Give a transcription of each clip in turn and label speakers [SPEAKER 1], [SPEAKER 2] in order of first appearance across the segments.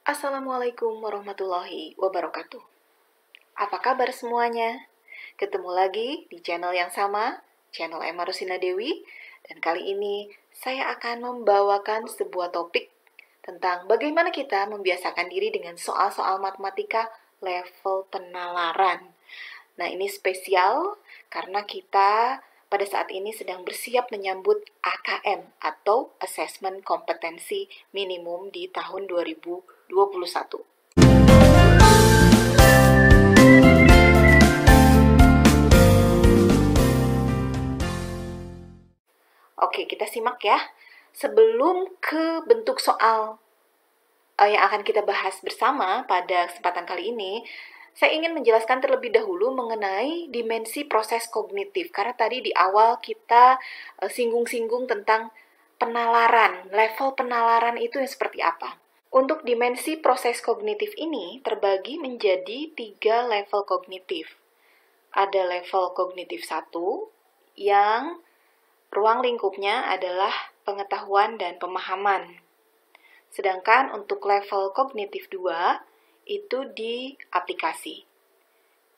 [SPEAKER 1] Assalamualaikum warahmatullahi wabarakatuh. Apa kabar semuanya? Ketemu lagi di channel yang sama, channel Emma Rosina Dewi, dan kali ini saya akan membawakan sebuah topik tentang bagaimana kita membiasakan diri dengan soal-soal matematika level penalaran. Nah, ini spesial karena kita pada saat ini sedang bersiap menyambut AKM atau Assessment Kompetensi Minimum di tahun 2021. Oke, kita simak ya. Sebelum ke bentuk soal yang akan kita bahas bersama pada kesempatan kali ini, saya ingin menjelaskan terlebih dahulu mengenai dimensi proses kognitif. Karena tadi di awal kita singgung-singgung tentang penalaran, level penalaran itu yang seperti apa. Untuk dimensi proses kognitif ini terbagi menjadi 3 level kognitif. Ada level kognitif 1 yang ruang lingkupnya adalah pengetahuan dan pemahaman. Sedangkan untuk level kognitif 2 itu di aplikasi.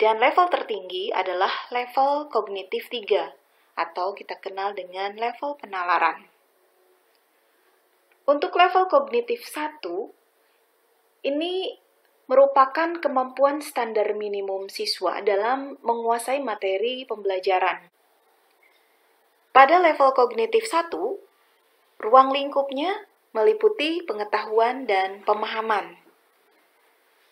[SPEAKER 1] Dan level tertinggi adalah level kognitif 3 atau kita kenal dengan level penalaran. Untuk level kognitif 1 ini merupakan kemampuan standar minimum siswa dalam menguasai materi pembelajaran. Pada level kognitif 1, ruang lingkupnya meliputi pengetahuan dan pemahaman.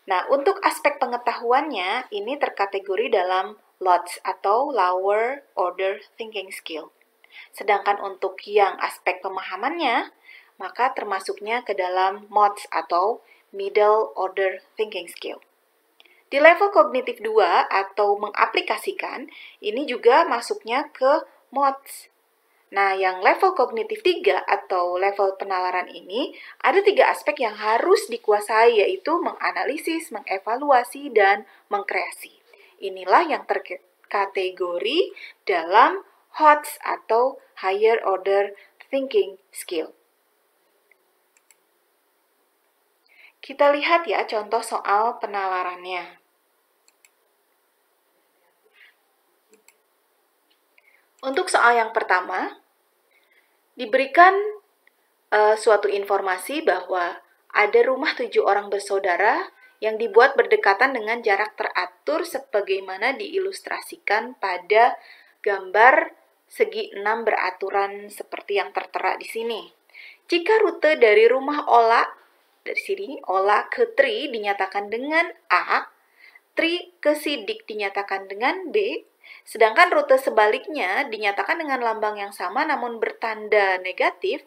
[SPEAKER 1] Nah, untuk aspek pengetahuannya, ini terkategori dalam LOTS atau Lower Order Thinking Skill. Sedangkan untuk yang aspek pemahamannya, maka termasuknya ke dalam MODS atau Middle Order Thinking Skill. Di level kognitif 2 atau mengaplikasikan, ini juga masuknya ke MODS. Nah, yang level kognitif 3 atau level penalaran ini ada 3 aspek yang harus dikuasai, yaitu menganalisis, mengevaluasi, dan mengkreasi. Inilah yang terkategori dalam HOTS atau Higher Order Thinking Skill. Kita lihat ya contoh soal penalarannya. Untuk soal yang pertama, diberikan suatu informasi bahwa ada rumah 7 orang bersaudara yang dibuat berdekatan dengan jarak teratur sebagaimana diilustrasikan pada gambar segi 6 beraturan seperti yang tertera di sini. Jika rute dari rumah Ola, dari sini Ola ke Tri dinyatakan dengan A, Tri ke Sidik dinyatakan dengan B, sedangkan rute sebaliknya dinyatakan dengan lambang yang sama namun bertanda negatif,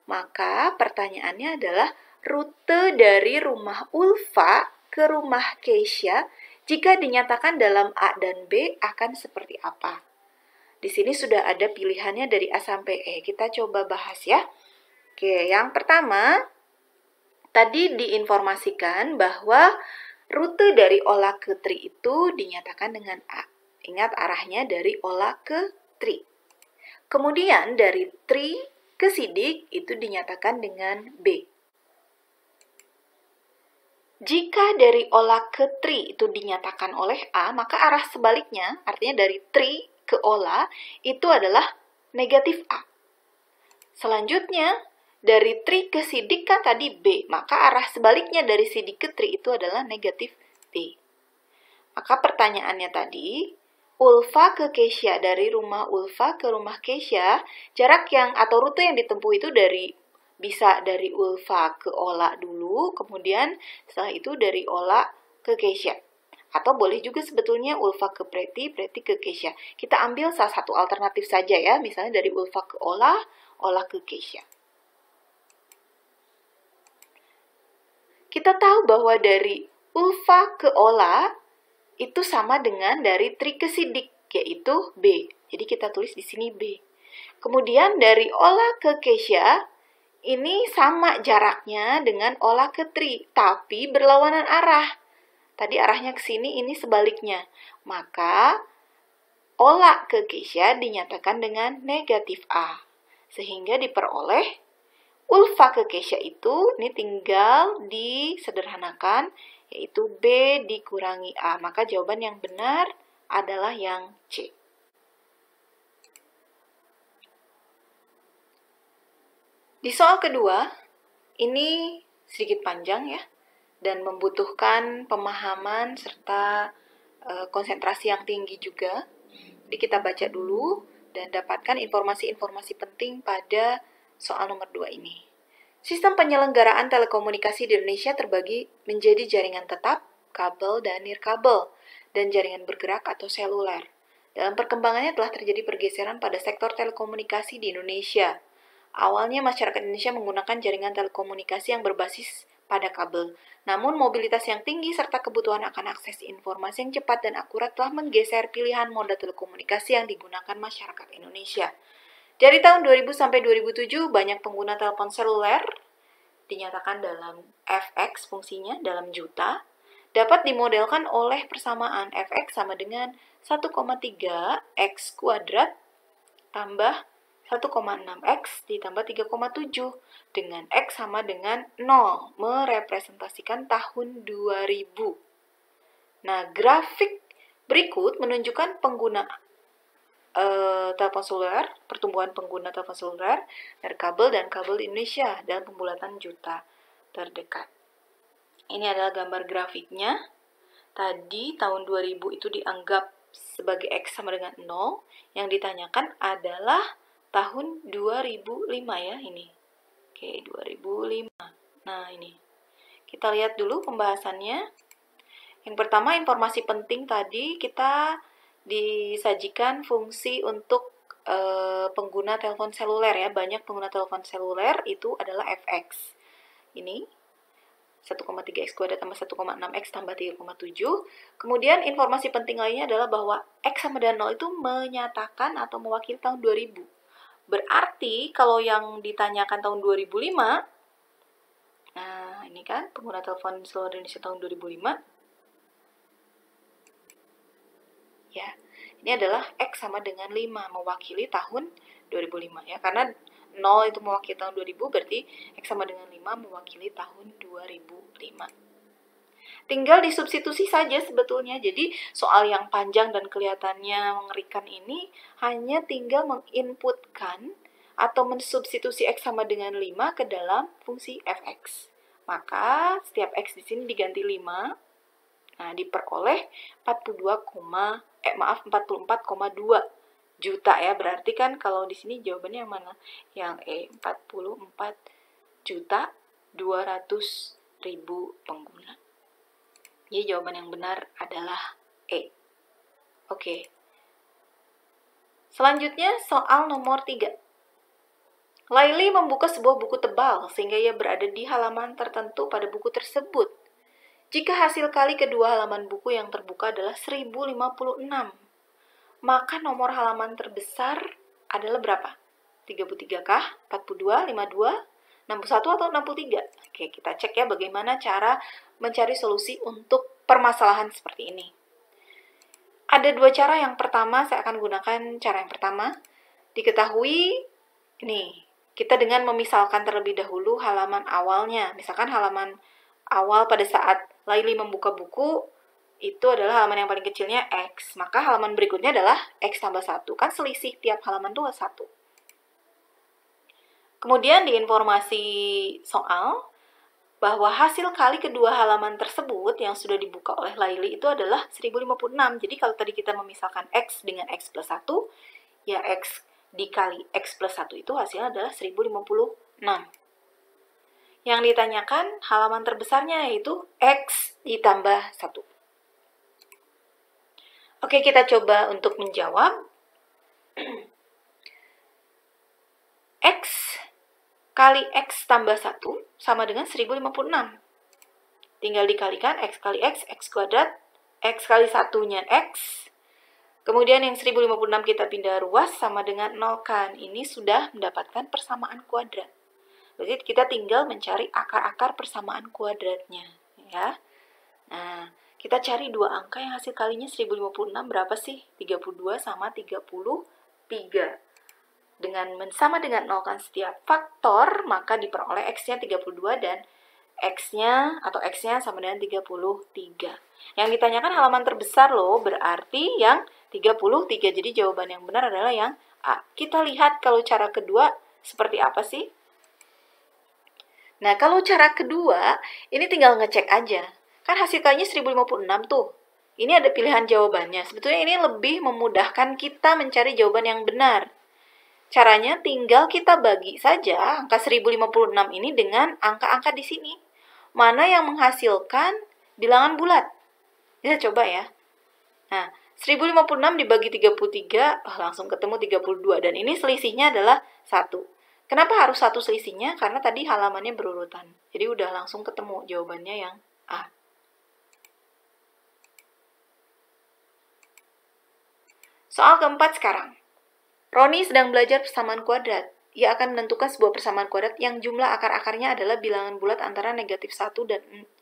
[SPEAKER 1] maka pertanyaannya adalah rute dari rumah Ulfa ke rumah Keisha jika dinyatakan dalam A dan B akan seperti apa? Di sini sudah ada pilihannya dari A sampai E. Kita coba bahas ya. Oke, yang pertama, tadi diinformasikan bahwa rute dari Ola ke Tri itu dinyatakan dengan A. Ingat arahnya dari Ola ke Tri. Kemudian dari Tri ke Sidik itu dinyatakan dengan B. Jika dari Ola ke Tri itu dinyatakan oleh A, maka arah sebaliknya, artinya dari Tri ke Ola, itu adalah negatif A. Selanjutnya, dari Tri ke Sidik kan tadi B, maka arah sebaliknya dari Sidik ke Tri itu adalah negatif B. Maka pertanyaannya tadi, Ulfa ke Keisha, dari rumah Ulfa ke rumah Keisha, jarak yang atau rute yang ditempuh itu bisa dari Ulfa ke Ola dulu, kemudian setelah itu dari Ola ke Keisha. Atau boleh juga sebetulnya Ulfa ke Preti, Preti ke Keisha. Kita ambil salah satu alternatif saja ya, misalnya dari Ulfa ke Ola, Ola ke Keisha. Kita tahu bahwa dari Ulfa ke Ola itu sama dengan dari Tri ke Sidik, yaitu B. Jadi kita tulis di sini B. Kemudian dari Ola ke Keisha, ini sama jaraknya dengan Ola ke Tri, tapi berlawanan arah. Tadi arahnya ke sini, ini sebaliknya. Maka Ola ke Keisha dinyatakan dengan negatif A. Sehingga diperoleh Ulfakkekesia itu ini tinggal disederhanakan, yaitu B dikurangi A. Maka jawaban yang benar adalah yang C. Di soal kedua, ini sedikit panjang ya, dan membutuhkan pemahaman serta konsentrasi yang tinggi juga. Jadi kita baca dulu dan dapatkan informasi-informasi penting pada soal nomor 2 ini. Sistem penyelenggaraan telekomunikasi di Indonesia terbagi menjadi jaringan tetap, kabel, dan nirkabel, dan jaringan bergerak atau seluler. Dalam perkembangannya telah terjadi pergeseran pada sektor telekomunikasi di Indonesia. Awalnya masyarakat Indonesia menggunakan jaringan telekomunikasi yang berbasis pada kabel. Namun mobilitas yang tinggi serta kebutuhan akan akses informasi yang cepat dan akurat telah menggeser pilihan moda telekomunikasi yang digunakan masyarakat Indonesia. Dari tahun 2000 sampai 2007, banyak pengguna telepon seluler, dinyatakan dalam Fx fungsinya dalam juta, dapat dimodelkan oleh persamaan Fx sama dengan 1,3 X kuadrat tambah 1,6X ditambah 3,7 dengan X sama dengan 0, merepresentasikan tahun 2000. Nah, grafik berikut menunjukkan pengguna telepon seluler, pertumbuhan pengguna telepon seluler dari kabel dan kabel di Indonesia dalam pembulatan juta terdekat. Ini adalah gambar grafiknya. Tadi tahun 2000 itu dianggap sebagai X sama dengan 0. Yang ditanyakan adalah tahun 2005 ya ini. Oke, 2005. Nah, ini. Kita lihat dulu pembahasannya. Yang pertama, informasi penting tadi kita disajikan fungsi untuk pengguna telepon seluler ya. Banyak pengguna telepon seluler itu adalah Fx. Ini 1,3X kuadrat tambah 1,6X tambah 3,7. Kemudian informasi penting lainnya adalah bahwa X sama dengan 0 itu menyatakan atau mewakili tahun 2000. Berarti kalau yang ditanyakan tahun 2005, nah ini kan pengguna telepon seluler Indonesia tahun 2005, ya ini adalah X sama dengan 5, mewakili tahun 2005 ya, karena 0 itu mewakili tahun 2000, berarti X sama dengan 5 mewakili tahun 2005. Tinggal disubstitusi saja sebetulnya. Jadi soal yang panjang dan kelihatannya mengerikan ini hanya tinggal menginputkan atau mensubstitusi X sama dengan 5 ke dalam fungsi Fx. Maka setiap X di sini diganti 5. Nah, diperoleh 44,2 juta ya. Berarti kan kalau di sini jawabannya yang mana? Yang E, 44.200.000 pengguna. Jadi jawaban yang benar adalah E. Oke. Selanjutnya soal nomor 3. Laili membuka sebuah buku tebal sehingga ia berada di halaman tertentu pada buku tersebut. Jika hasil kali kedua halaman buku yang terbuka adalah 1056, maka nomor halaman terbesar adalah berapa? 33kah? 42, 52, 61 atau 63? Oke, kita cek ya bagaimana cara mencari solusi untuk permasalahan seperti ini. Ada dua cara. Yang pertama, saya akan gunakan cara yang pertama. Diketahui, nih, kita dengan memisalkan terlebih dahulu halaman awalnya. Misalkan halaman awal pada saat Laili membuka buku, itu adalah halaman yang paling kecilnya X. Maka halaman berikutnya adalah X tambah 1. Kan selisih tiap halaman itu 1. Kemudian di informasi soal, bahwa hasil kali kedua halaman tersebut yang sudah dibuka oleh Laili itu adalah 1056. Jadi kalau tadi kita memisahkan X dengan X plus 1, ya X dikali X plus 1 itu hasilnya adalah 1056. Yang ditanyakan halaman terbesarnya yaitu X ditambah 1. Oke, kita coba untuk menjawab. X kali X tambah 1 sama dengan 1056. Tinggal dikalikan X kali X kuadrat, X kali 1-nya X. Kemudian yang 1056 kita pindah ruas sama dengan 0 kan. Ini sudah mendapatkan persamaan kuadrat. Berarti kita tinggal mencari akar-akar persamaan kuadratnya. Ya. Nah, kita cari dua angka yang hasil kalinya 1056 berapa sih? 32 sama 33. sama dengan nolkan setiap faktor, maka diperoleh X-nya 32 dan X-nya sama dengan 33. Yang ditanyakan halaman terbesar loh, berarti yang 33. Jadi jawaban yang benar adalah yang A. Kita lihat kalau cara kedua seperti apa sih? Nah, kalau cara kedua, ini tinggal ngecek aja. Kan hasil kalinya 1056 tuh. Ini ada pilihan jawabannya. Sebetulnya ini lebih memudahkan kita mencari jawaban yang benar. Caranya tinggal kita bagi saja angka 1056 ini dengan angka-angka di sini. Mana yang menghasilkan bilangan bulat? Kita coba ya. Nah, 1056 dibagi 33, langsung ketemu 32. Dan ini selisihnya adalah 1. Kenapa harus 1 selisihnya? Karena tadi halamannya berurutan. Jadi udah langsung ketemu jawabannya yang A. Soal keempat sekarang. Roni sedang belajar persamaan kuadrat. Ia akan menentukan sebuah persamaan kuadrat yang jumlah akar-akarnya adalah bilangan bulat antara negatif 1 dan 1.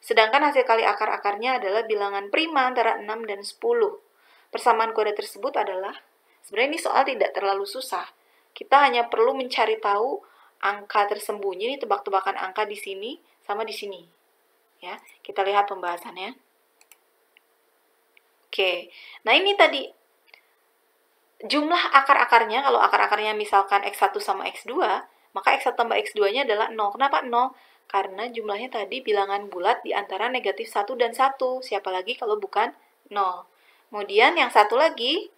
[SPEAKER 1] Sedangkan hasil kali akar-akarnya adalah bilangan prima antara 6 dan 10. Persamaan kuadrat tersebut adalah, sebenarnya ini soal tidak terlalu susah. Kita hanya perlu mencari tahu angka tersembunyi, ini tebak-tebakan angka di sini sama di sini. Ya, kita lihat pembahasannya. Oke, nah ini tadi jumlah akar-akarnya, kalau akar-akarnya misalkan X1 sama X2, maka X1 tambah X2-nya adalah 0. Kenapa 0? Karena jumlahnya tadi bilangan bulat di antara negatif 1 dan 1. Siapa lagi kalau bukan 0. Kemudian yang satu lagi,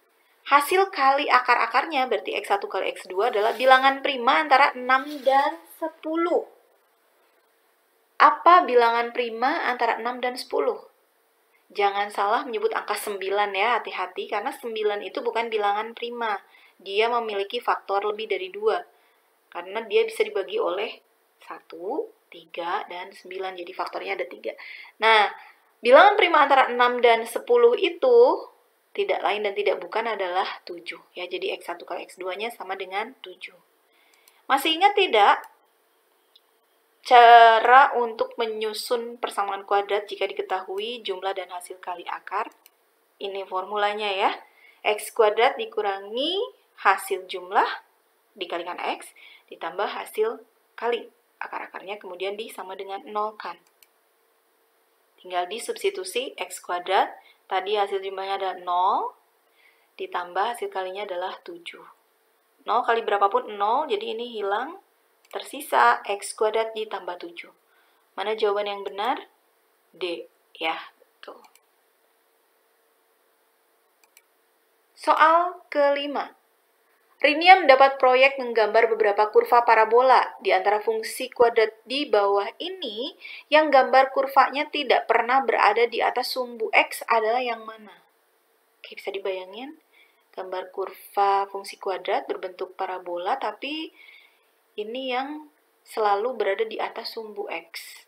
[SPEAKER 1] hasil kali akar-akarnya, berarti X1 kali X2 adalah bilangan prima antara 6 dan 10. Apa bilangan prima antara 6 dan 10? Jangan salah menyebut angka 9 ya, hati-hati, karena 9 itu bukan bilangan prima. Dia memiliki faktor lebih dari 2. Karena dia bisa dibagi oleh 1, 3, dan 9. Jadi faktornya ada 3. Nah, bilangan prima antara 6 dan 10 itu tidak lain dan tidak bukan adalah 7. Ya, jadi X1 kali X2-nya sama dengan 7. Masih ingat tidak? Cara untuk menyusun persamaan kuadrat jika diketahui jumlah dan hasil kali akar. Ini formulanya ya. X kuadrat dikurangi hasil jumlah dikalikan X ditambah hasil kali akar-akarnya kemudian disama dengan 0 kan. Tinggal disubstitusi X kuadrat. Tadi hasil jumlahnya ada 0 ditambah hasil kalinya adalah 7. 0 kali berapapun 0, jadi ini hilang. Tersisa X kuadrat ditambah 7. Mana jawaban yang benar? D. Ya, betul. Soal kelima. Rinia mendapat proyek menggambar beberapa kurva parabola. Di antara fungsi kuadrat di bawah ini, yang gambar kurvanya tidak pernah berada di atas sumbu X adalah yang mana? Oke, bisa dibayangin? Gambar kurva fungsi kuadrat berbentuk parabola, tapi ini yang selalu berada di atas sumbu X.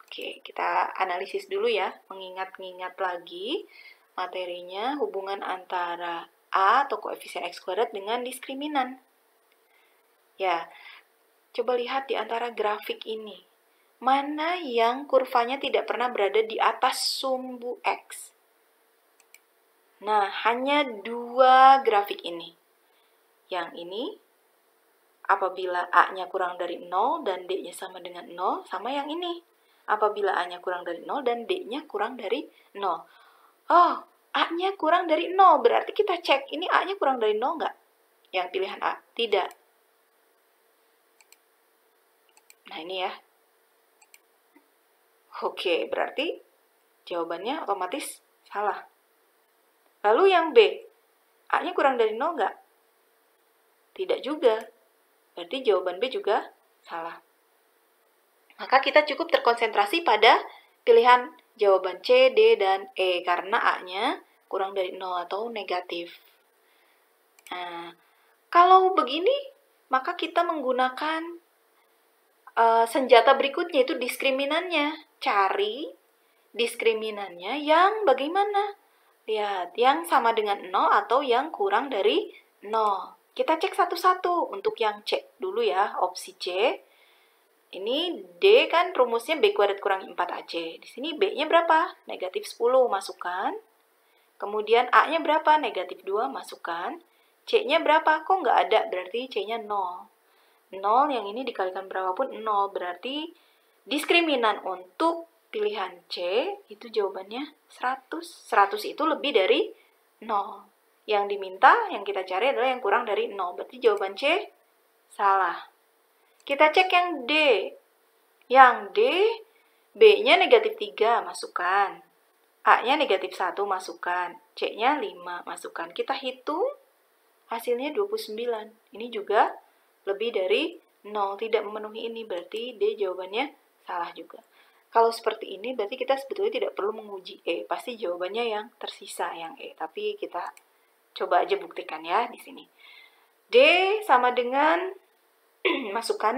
[SPEAKER 1] Oke, kita analisis dulu ya, mengingat-ingat lagi materinya, hubungan antara A atau koefisien X kuadrat dengan diskriminan. Ya, coba lihat di antara grafik ini. Mana yang kurvanya tidak pernah berada di atas sumbu X? Nah, hanya 2 grafik ini. Yang ini, apabila A-nya kurang dari 0 dan D-nya sama dengan 0, sama yang ini. Apabila A-nya kurang dari 0 dan D-nya kurang dari 0. Oh, A-nya kurang dari 0. Berarti kita cek, ini A-nya kurang dari 0 nggak? Yang pilihan A. Tidak. Nah, ini ya. Oke, berarti jawabannya otomatis salah. Lalu yang B, A-nya kurang dari 0 nggak? Tidak juga. Berarti jawaban B juga salah. Maka kita cukup terkonsentrasi pada pilihan jawaban C, D, dan E. Karena A-nya kurang dari 0 atau negatif. Nah, kalau begini, maka kita menggunakan senjata berikutnya, itu diskriminannya. Cari diskriminannya yang bagaimana? Lihat, yang sama dengan 0 atau yang kurang dari 0. Kita cek satu-satu. Untuk yang C dulu ya, opsi C. Ini D kan rumusnya B kuadrat kurang 4AC. Di sini B-nya berapa? Negatif 10, masukkan. Kemudian A-nya berapa? Negatif 2, masukkan. C-nya berapa? Kok nggak ada? Berarti C-nya 0. 0 yang ini dikalikan berapapun 0. Berarti diskriminan untuk pilihan C itu jawabannya 100. 100 itu lebih dari 0. Yang diminta, yang kita cari adalah yang kurang dari 0. Berarti jawaban C salah. Kita cek yang D. Yang D, B-nya negatif 3, masukkan. A-nya negatif 1, masukkan. C-nya 5, masukkan. Kita hitung, hasilnya 29. Ini juga lebih dari 0, tidak memenuhi ini. Berarti D jawabannya salah juga. Kalau seperti ini, berarti kita sebetulnya tidak perlu menguji E. Pasti jawabannya yang tersisa, yang E. Tapi kita coba aja buktikan ya di sini. D sama dengan, masukkan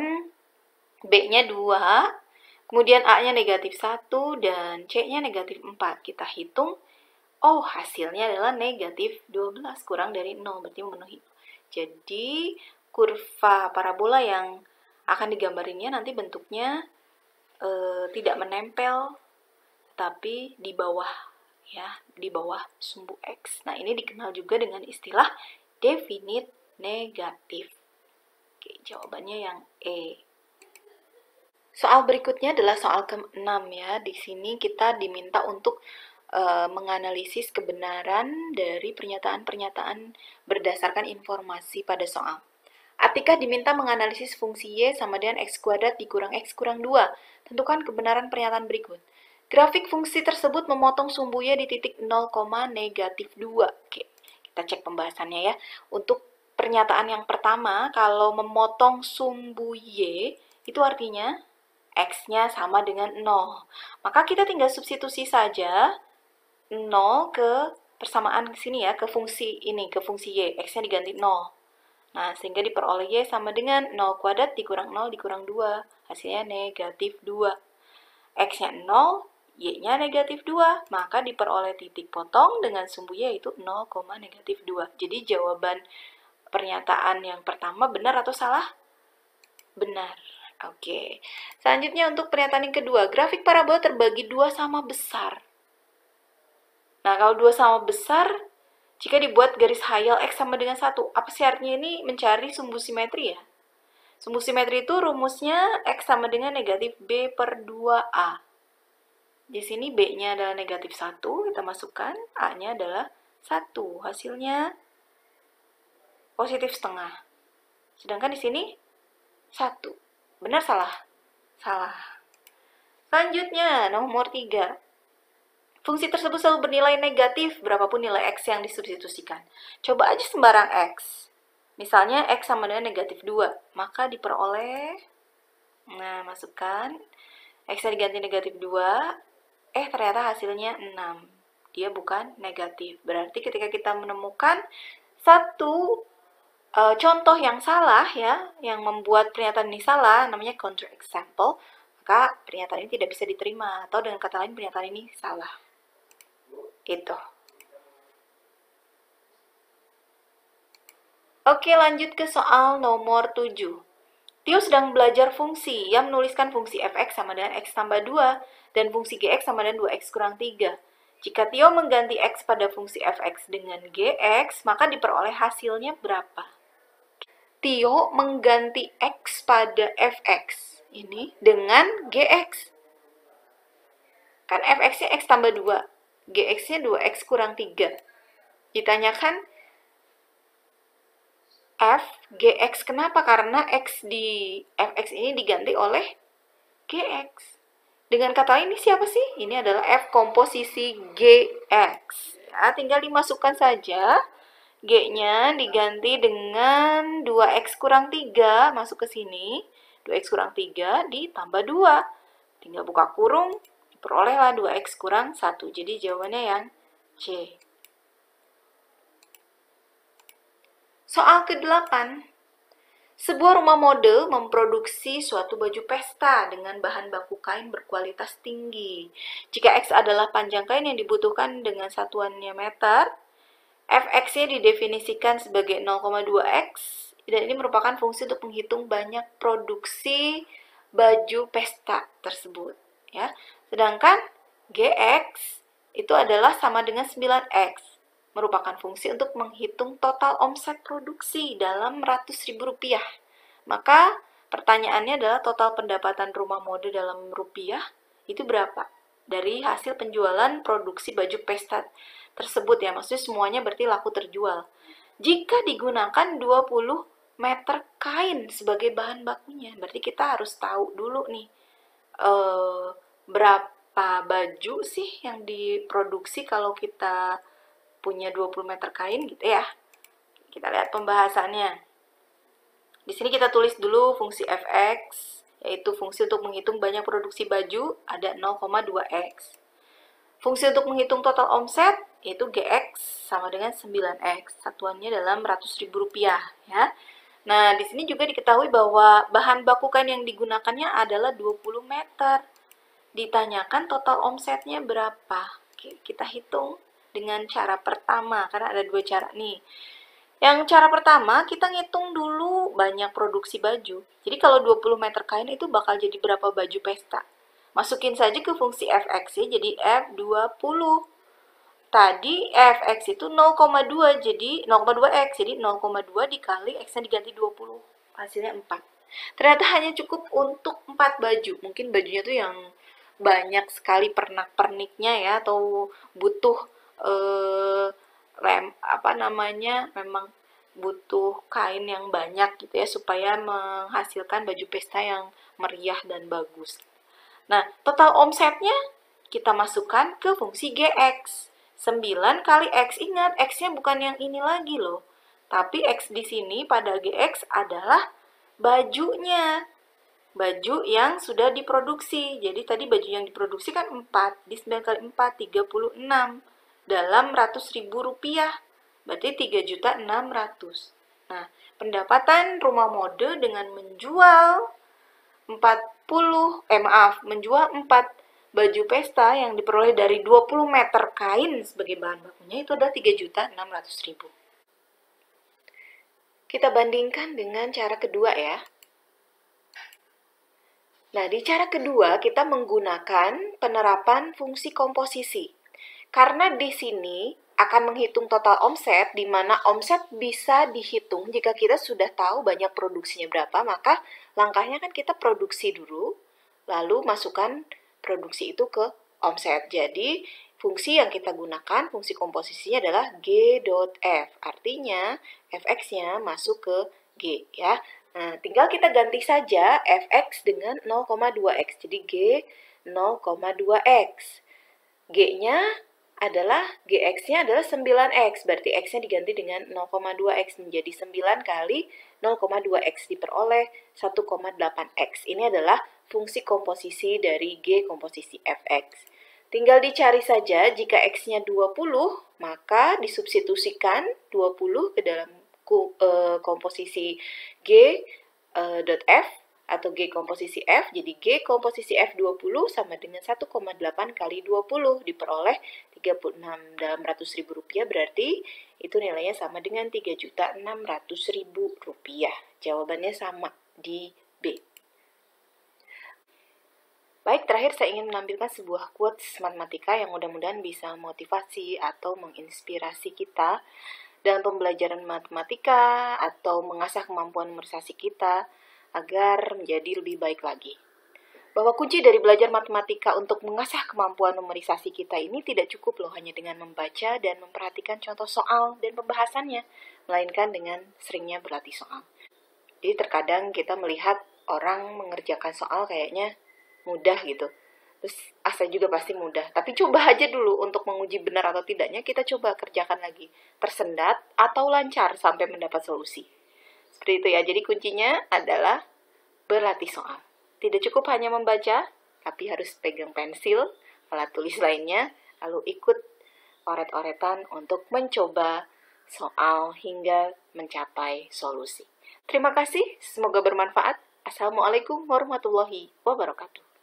[SPEAKER 1] B-nya 2, kemudian A-nya negatif 1, dan C-nya negatif 4. Kita hitung, oh hasilnya adalah negatif 12, kurang dari 0, berarti memenuhi. Jadi, kurva parabola yang akan digambarinnya nanti bentuknya tidak menempel, tapi di bawah, ya, di bawah sumbu X. Nah, ini dikenal juga dengan istilah definite negatif. Oke, jawabannya yang E. Soal berikutnya adalah soal ke-6 ya. Di sini kita diminta untuk menganalisis kebenaran dari pernyataan-pernyataan berdasarkan informasi pada soal. Atika diminta menganalisis fungsi Y sama dengan X kuadrat dikurang X kurang 2. Tentukan kebenaran pernyataan berikut. Grafik fungsi tersebut memotong sumbu Y di titik 0, negatif 2. Oke, kita cek pembahasannya ya. Untuk pernyataan yang pertama, kalau memotong sumbu Y, itu artinya X-nya sama dengan 0. Maka kita tinggal substitusi saja 0 ke persamaan ke sini ya, ke fungsi ini, ke fungsi Y. X-nya diganti 0. Nah, sehingga diperoleh Y sama dengan 0 kuadrat dikurang 0 dikurang 2. Hasilnya negatif 2. X-nya 0, Y-nya negatif 2. Maka diperoleh titik potong dengan sumbu Y yaitu 0, negatif 2. Jadi jawaban pernyataan yang pertama benar atau salah? Benar. Oke. Selanjutnya untuk pernyataan yang kedua. Grafik parabola terbagi 2 sama besar. Nah, kalau 2 sama besar, jika dibuat garis hayal X sama dengan 1, apa sih artinya ini? Mencari sumbu simetri ya. Sumbu simetri itu rumusnya X sama dengan negatif B per 2A. Di sini B-nya adalah negatif 1, kita masukkan. A-nya adalah 1. Hasilnya positif setengah. Sedangkan di sini 1. Benar salah? Salah. Selanjutnya, nomor 3. Fungsi tersebut selalu bernilai negatif berapapun nilai X yang disubstitusikan. Coba aja sembarang X. Misalnya X sama dengan negatif 2. Maka diperoleh, nah masukkan, X-nya diganti negatif 2. Ternyata hasilnya 6. Dia bukan negatif. Berarti ketika kita menemukan satu contoh yang salah ya, yang membuat pernyataan ini salah, namanya counter example, maka pernyataan ini tidak bisa diterima. Atau dengan kata lain pernyataan ini salah. Itu. Oke, lanjut ke soal nomor 7. Tio sedang belajar fungsi. Ia menuliskan fungsi fx sama dengan x tambah 2 dan fungsi gx sama dengan 2x kurang 3. Jika Tio mengganti x pada fungsi fx dengan gx, maka diperoleh hasilnya berapa? Tio mengganti x pada fx ini dengan gx. Kan fx-nya x tambah 2. Gx-nya 2x kurang 3. Ditanyakan f gx. Kenapa? Karena x di fx ini diganti oleh gx. Dengan kata lain, ini siapa sih? Ini adalah f komposisi gx. Ya, tinggal dimasukkan saja. G-nya diganti dengan 2x kurang 3. Masuk ke sini. 2x kurang 3 ditambah 2. Tinggal buka kurung. Diperolehlah 2x kurang 1. Jadi jawabannya yang C. Soal ke-8. Sebuah rumah mode memproduksi suatu baju pesta dengan bahan baku kain berkualitas tinggi. Jika X adalah panjang kain yang dibutuhkan dengan satuannya meter, Fx-nya didefinisikan sebagai 0,2x, dan ini merupakan fungsi untuk menghitung banyak produksi baju pesta tersebut. Ya. Sedangkan Gx itu adalah sama dengan 9x. merupakan fungsi untuk menghitung total omset produksi dalam ratus ribu rupiah. Maka pertanyaannya adalah total pendapatan rumah mode dalam rupiah itu berapa? Dari hasil penjualan produksi baju pesta tersebut ya, maksudnya semuanya berarti laku terjual. Jika digunakan 20 meter kain sebagai bahan bakunya, berarti kita harus tahu dulu nih berapa baju sih yang diproduksi kalau kita punya 20 meter kain gitu ya. Kita lihat pembahasannya. Di sini kita tulis dulu fungsi fx, yaitu fungsi untuk menghitung banyak produksi baju, ada 0,2x. Fungsi untuk menghitung total omset, yaitu gx sama dengan 9x. Satuannya dalam ratus ribu rupiah ya. Nah, di sini juga diketahui bahwa bahan baku kain yang digunakannya adalah 20 meter. Ditanyakan total omsetnya berapa. Oke, kita hitung dengan cara pertama, karena ada dua cara nih. Yang cara pertama, kita ngitung dulu banyak produksi baju. Jadi kalau 20 meter kain itu bakal jadi berapa baju pesta. Masukin saja ke fungsi fx ya, jadi F20. Tadi fx itu 0,2, jadi 0,2x, jadi 0,2 dikali x-nya diganti 20. Hasilnya 4. Ternyata hanya cukup untuk 4 baju. Mungkin bajunya tuh yang banyak sekali pernak-perniknya ya, atau butuh memang butuh kain yang banyak gitu ya, supaya menghasilkan baju pesta yang meriah dan bagus. Nah, total omsetnya kita masukkan ke fungsi gx. 9 kali x, ingat x-nya bukan yang ini lagi loh, tapi x di sini pada gx adalah bajunya, baju yang sudah diproduksi. Jadi tadi baju yang diproduksi kan 4, di 9 kali 4, 36 dalam ratus ribu rupiah, berarti 3.600.000. Nah, pendapatan rumah mode dengan menjual menjual 4 baju pesta yang diperoleh dari 20 meter kain sebagai bahan bakunya itu adalah 3.600.000. Kita bandingkan dengan cara kedua ya. Nah, di cara kedua kita menggunakan penerapan fungsi komposisi. Karena di sini akan menghitung total omset, di mana omset bisa dihitung jika kita sudah tahu banyak produksinya berapa, maka langkahnya kan kita produksi dulu, lalu masukkan produksi itu ke omset. Jadi, fungsi yang kita gunakan, fungsi komposisinya adalah G.F. Artinya, fx-nya masuk ke G ya. Nah, tinggal kita ganti saja fx dengan 0,2x. Jadi, G 0,2x. G-nya adalah, Gx-nya adalah 9x. Berarti x-nya diganti dengan 0,2x menjadi 9 kali 0,2x diperoleh 1,8x. Ini adalah fungsi komposisi dari G komposisi fx. Tinggal dicari saja, jika x-nya 20, maka disubstitusikan 20 ke dalam komposisi G.F atau G komposisi F. Jadi G komposisi F20 sama dengan 1,8 kali 20 diperoleh 36 dalam ratus ribu rupiah, berarti itu nilainya sama dengan 3.600.000 rupiah. Jawabannya sama di B. Baik, terakhir saya ingin menampilkan sebuah quotes matematika yang mudah-mudahan bisa motivasi atau menginspirasi kita dalam pembelajaran matematika atau mengasah kemampuan numerisasi kita agar menjadi lebih baik lagi. Bahwa kunci dari belajar matematika untuk mengasah kemampuan numerisasi kita ini tidak cukup loh hanya dengan membaca dan memperhatikan contoh soal dan pembahasannya, melainkan dengan seringnya berlatih soal. Jadi terkadang kita melihat orang mengerjakan soal kayaknya mudah gitu. Terus asa juga pasti mudah. Tapi coba aja dulu untuk menguji benar atau tidaknya, kita coba kerjakan lagi. Tersendat atau lancar sampai mendapat solusi. Seperti itu ya, jadi kuncinya adalah berlatih soal. Tidak cukup hanya membaca, tapi harus pegang pensil, alat tulis lainnya, lalu ikut oret-oretan untuk mencoba soal hingga mencapai solusi. Terima kasih, semoga bermanfaat. Assalamualaikum warahmatullahi wabarakatuh.